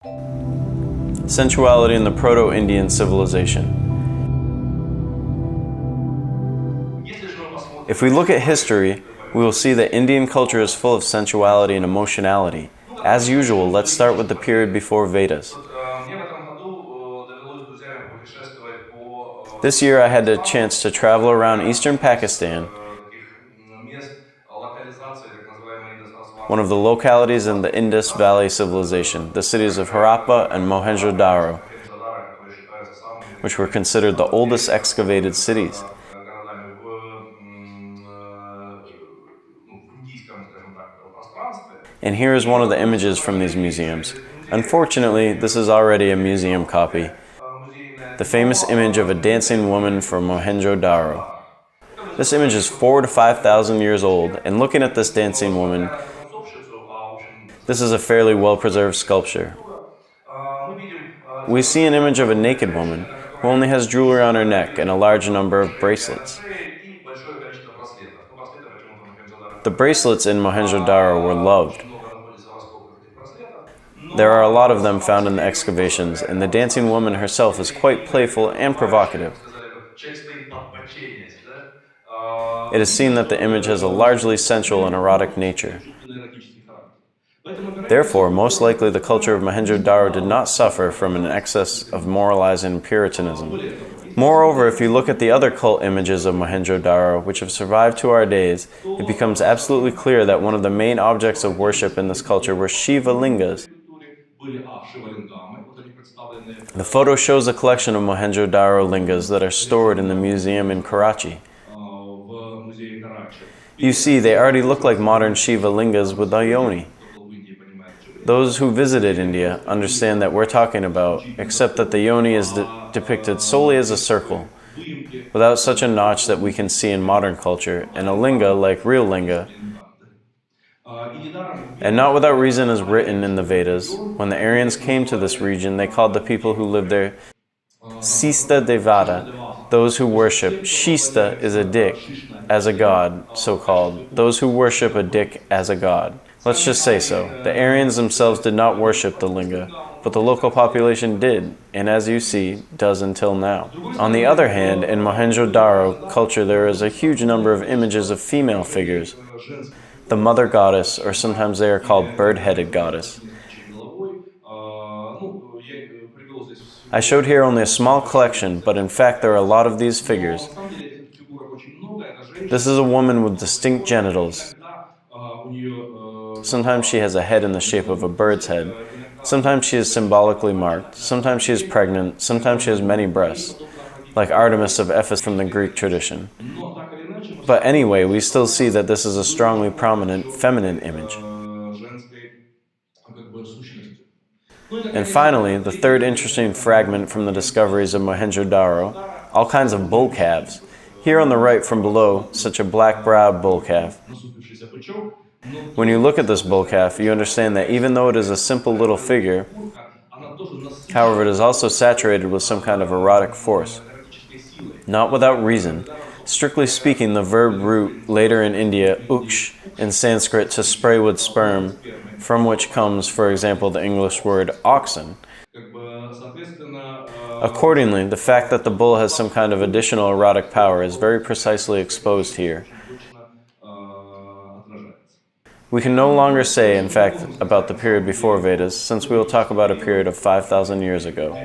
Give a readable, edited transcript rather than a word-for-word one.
Sensuality in the proto-Indian civilization. If we look at history, we will see that Indian culture is full of sensuality and emotionality. As usual, let's start with the period before Vedas. This year I had the chance to travel around eastern Pakistan, one of the localities in the Indus Valley Civilization, the cities of Harappa and Mohenjo-Daro, which were considered the oldest excavated cities. And here is one of the images from these museums. Unfortunately, this is already a museum copy. The famous image of a dancing woman from Mohenjo-Daro. This image is 4,000 to 5,000 years old, and looking at this dancing woman, this is a fairly well-preserved sculpture. We see an image of a naked woman who only has jewelry on her neck and a large number of bracelets. The bracelets in Mohenjo-Daro were loved. There are a lot of them found in the excavations, and the dancing woman herself is quite playful and provocative. It is seen that the image has a largely sensual and erotic nature. Therefore, most likely the culture of Mohenjo-Daro did not suffer from an excess of moralizing Puritanism. Moreover, if you look at the other cult images of Mohenjo-Daro, which have survived to our days, it becomes absolutely clear that one of the main objects of worship in this culture were Shiva lingas. The photo shows a collection of Mohenjo-Daro lingas that are stored in the museum in Karachi. You see, they already look like modern Shiva lingas with a yoni. Those who visited India understand that we're talking about, except that the yoni is depicted solely as a circle, without such a notch that we can see in modern culture, and a linga, like real linga, and not without reason is written in the Vedas. When the Aryans came to this region, they called the people who lived there sista devatah, those who worship. Śiṣṭa is a dick, as a god, so-called. Those who worship a dick as a god. Let's just say so. The Aryans themselves did not worship the linga, but the local population did, and as you see, does until now. On the other hand, in Mohenjo-Daro culture there is a huge number of images of female figures. The mother goddess, or sometimes they are called bird-headed goddess. I showed here only a small collection, but in fact there are a lot of these figures. This is a woman with distinct genitals. Sometimes she has a head in the shape of a bird's head. Sometimes she is symbolically marked. Sometimes she is pregnant. Sometimes she has many breasts, like Artemis of Ephesus from the Greek tradition. But anyway, we still see that this is a strongly prominent feminine image. And finally, the third interesting fragment from the discoveries of Mohenjo-Daro, all kinds of bull-calves. Here on the right from below, such a black-browed bull-calf. When you look at this bull-calf, you understand that even though it is a simple little figure, however, it is also saturated with some kind of erotic force. Not without reason. Strictly speaking, the verb root, later in India, uksh, in Sanskrit, to spray with sperm, from which comes, for example, the English word oxen. Accordingly, the fact that the bull has some kind of additional erotic power is very precisely exposed here. We can no longer say, in fact, about the period before Vedas, since we will talk about a period of 5,000 years ago.